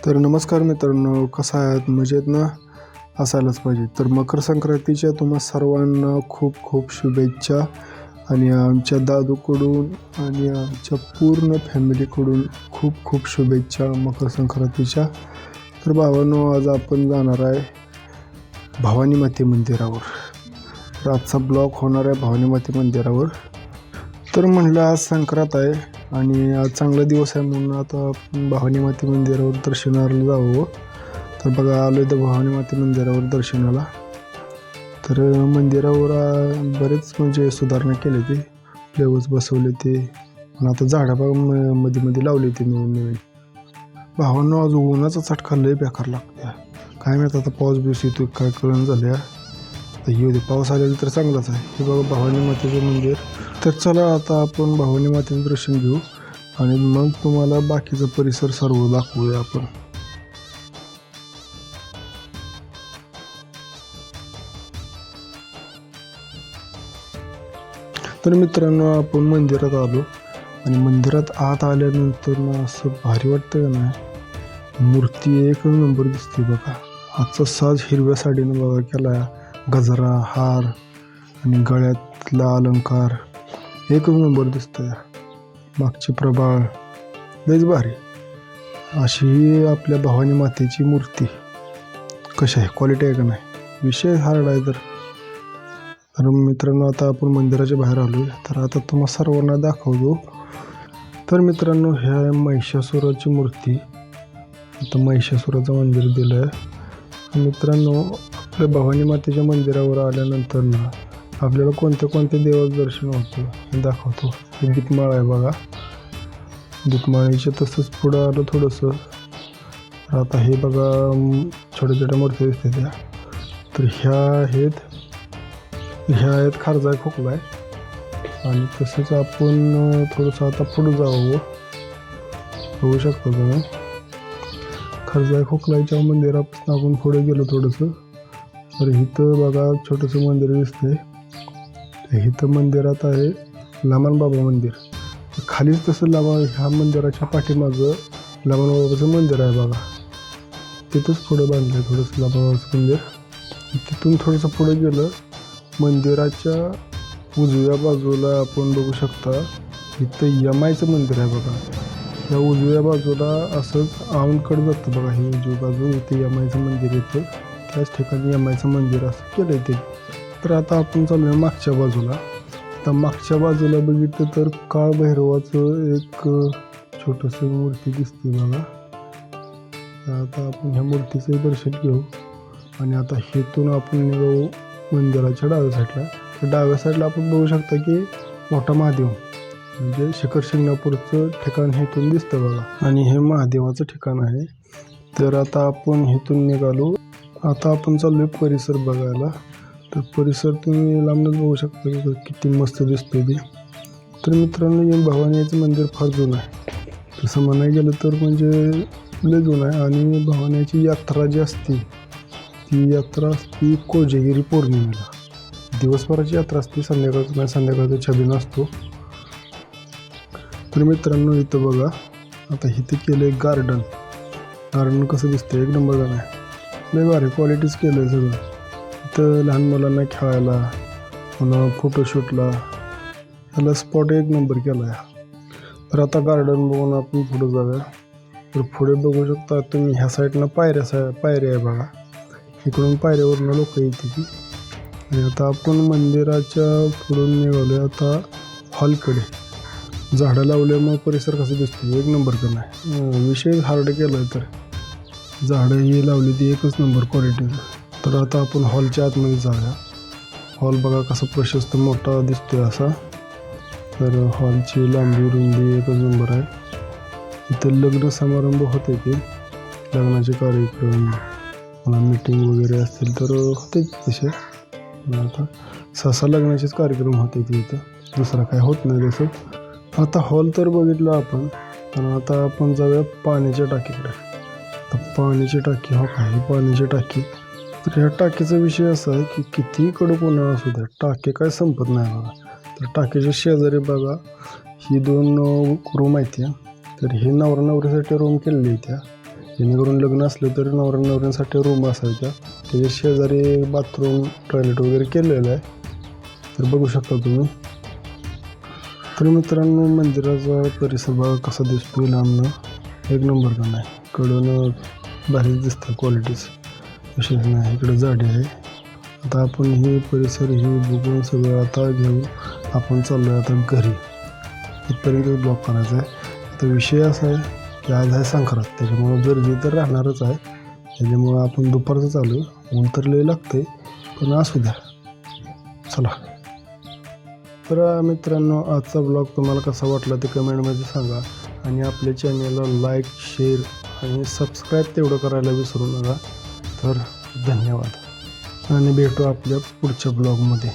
तर नमस्कार मित्रांनो, कसा आहात? मजेत ना? असायलाच पाहिजे. तर मकर संक्रांतीच्या तुम्हा सर्वांना खूप खूप शुभेच्छा आणि आमच्या दादूकडून आणि आमच्या पूर्ण फॅमिलीकडून खूप खूप शुभेच्छा मकर संक्रांतीच्या. तर भावांनो, आज आपण जाणार आहे भवानी माते मंदिरावर. तर आजचा ब्लॉग होणार आहे भवानी माते मंदिरावर. तर म्हणलं आज संक्रांत आहे आणि आज चांगला दिवस आहे म्हणून आता आपण भवानी माते मंदिरावर दर्शनाला जावं. तर बघा आलो आहे तर भवानी माते मंदिरावर दर्शनाला. तर मंदिरावर बरेच म्हणजे सुधारणा केली ती, फ्लेवर्स बसवले ते आणि आता झाडं बघा मध्ये मध्ये लावले ते नवीन. भावांनो, आज उन्हाचा चटका लय बेकार लागतो. काय माहिती आता पाऊस बिऊस येतो काय कळण झालं. तर येऊ दे, पाऊस आलेला तर चांगलाच आहे. हे बघा भवानी मातेचं मंदिर. तर चला आता आपण भवानी मातेचं दर्शन घेऊ आणि मग तुम्हाला बाकीचा परिसर सर्व दाखवूया आपण. तर मित्रांनो, आपण मंदिरात आलो आणि मंदिरात आत आल्यानंतर ना असं भारी वाटतं का नाही. मूर्ती एक नंबर दिसते बघा. आजचा साज हिरव्या साडीनं बघा केला, गजरा, हार आणि गळ्यातला अलंकार एक नंबर दिसतोय. मागची प्रभाळ लयच भारी. अशी आपल्या भवानी मातेची मूर्ती कशी आहे, क्वालिटी आहे का नाही, विषय हार्ड आहे. तर मित्रांनो, आता आपण मंदिराच्या बाहेर आलो आहे. तर आता तुम्हा सर्वांना दाखवतो. तर मित्रांनो, ह्या आहे महिषासुराची मूर्ती. आता महिषासुराचं मंदिर दिलं आहे. मित्रांनो, आपल्या भवानी मातेच्या मंदिरावर आल्यानंतर ना आपल्याला कोणत्या कोणत्या देवाचं दर्शन होतं हे दाखवतो. हे दीपमाळ आहे बघा. दीपमाळीच्या तसंच पुढं आलं थोडंसं. आता हे बघा छोट्या छोट्या मूर्ती दिसते त्या. तर ह्या आहेत खारजाई खोकलाय. आणि तसंच आपण थोडंसं आता पुढं जावं. बघू शकतो तुम्ही खारजाई खोकलाईच्या मंदिरापासून आपण पुढे गेलो थोडंसं. तर इथं बघा छोटंसं मंदिर दिसतंय. इथं मंदिरात आहे लहान बाबा मंदिर. खालीच तसं ह्या मंदिराच्या पाठीमागं लहान बाबाचं मंदिर आहे बघा. तिथंच पुढं बांधलं आहे थोडंसं लहान बाबाचं मंदिर. तिथून थोडंसं पुढं गेलं मंदिराच्या उजव्या बाजूला आपण बघू शकता इथं यमाईचं मंदिर आहे बघा. या उजव्या बाजूला असंच औंधकडे जातं बघा. ही उजवी बाजू इथे यमाईचं मंदिर येतं. त्याच ठिकाणी यमाईचं मंदिर असं केलं ते. तर आता आपण चालू आहे मागच्या बाजूला. तर मागच्या बाजूला बघितलं तर काळ भैरवाचं एक छोटंसं मूर्ती दिसते बघा. आता आपण ह्या मूर्तीचं दर्शन घेऊ आणि आता हेतून आपण निघू मंदिराच्या डाव्या साईडला. तर डाव्या साईडला आपण बघू शकता की मोठा महादेव म्हणजे शिखर शिंगणापूरचं ठिकाण हेतून दिसतं बघा. आणि हे महादेवाचं ठिकाण आहे. तर आता आपण हेतून निघालो. आता आपण चाललोय परिसर बघायला. तर परिसर तुम्ही लांबूनच बघू शकता की किती मस्त दिसतोय ते. तर मित्रांनो, हे भवानीचं मंदिर फार जुनं आहे. तसं म्हणायला गेलं तर म्हणजे लय जुनं आहे. आणि भवानीची यात्रा जी असते ती यात्रा असते कोजागिरी पौर्णिमेला. दिवसभराची यात्रा असते, संध्याकाळचा छबिना असतो. तर मित्रांनो, इथं बघा आता इथं केलं आहे गार्डन कसं दिसतं एक नंबर गाणं आहे. लय भारी क्वालिटीच केलं आहे सगळं. इथं लहान मुलांना खेळायला पुन्हा फोटोशूटला ह्याला स्पॉट एक नंबर केला आहे. तर आता गार्डन बघून आपण पुढे जाऊया. तर पुढे बघू शकता तुम्ही ह्या साईडनं पायऱ्या आहे बघा. इकडून पायऱ्यावरनं लोक येते ती. आणि आता आपण मंदिराच्या पुढून निघालो आता हॉलकडे. झाडं लावल्यामुळे परिसर कसं दिसतो एक नंबर का नाही, विषय हार्ड केला आहे. तर झाडं ही लावली ती एकच नंबर क्वालिटीचं. तर आता आपण हॉलच्या आतमध्ये जाऊया. हॉल बघा कसा प्रशस्त मोठा दिसतोय असा. तर हॉलची लांबी रुंदी एकच नंबर आहे. इथं लग्न समारंभ होते ते लग्नाचे कार्यक्रम मला मीटिंग वगैरे असतील तर होते तसे. आता सहसा लग्नाचेच कार्यक्रम होते ते इथं, दुसरा काय होत नाही तसं. आता हॉल तर बघितलं आपण. पण आता आपण जाऊया पाण्याच्या टाकीकडे. तर पाण्याची टाकी हो काय, ही पाण्याची टाकी. तर ह्या टाकीचा विषय असा आहे की कितीही कडक उन्हाळा असू द्या टाकी काय संपत नाही बघा. तर टाकीच्या शेजारी बघा ही 2 रूम आहेत त्या. तर हे नवरा नवरीसाठी रूम केलेली आहे त्या. जेणेकरून लग्न असलं तरी नवऱ्यांसाठी रूम असायच्या. त्याच्या शेजारी बाथरूम टॉयलेट वगैरे केलेलं आहे, तर बघू शकता तुम्ही. तर मित्रांनो, मंदिराचा परिसर बघा कसा दिसतोय लांबनं, एक नंबर का नाही. कडून भारीच दिसतं, क्वालिटीच विशेष नाही. इकडे झाडी आहे. आता आपण ही परिसर ही बघून सगळं आता घेऊन आपण चाललो आहे आता घरी. इथपर्यंत ब्लॉक करायचा आहे. आता विषय असा आहे की आज आहे संक्रांत, त्याच्यामुळं गर्दी तर राहणारच आहे. त्याच्यामुळं आपण दुपारचं चालू आहे. ऊन तर लय लागते, पण असू द्या, चला. तर मित्रांनो, आजचा ब्लॉग तुम्हाला कसा वाटला ते कमेंटमध्ये सांगा. आणि आपल्या चॅनलला लाईक, शेअर आणि सबस्क्राईब तेवढं करायला विसरू नका. तर धन्यवाद आणि भेटू आपल्या पुढच्या ब्लॉगमध्ये.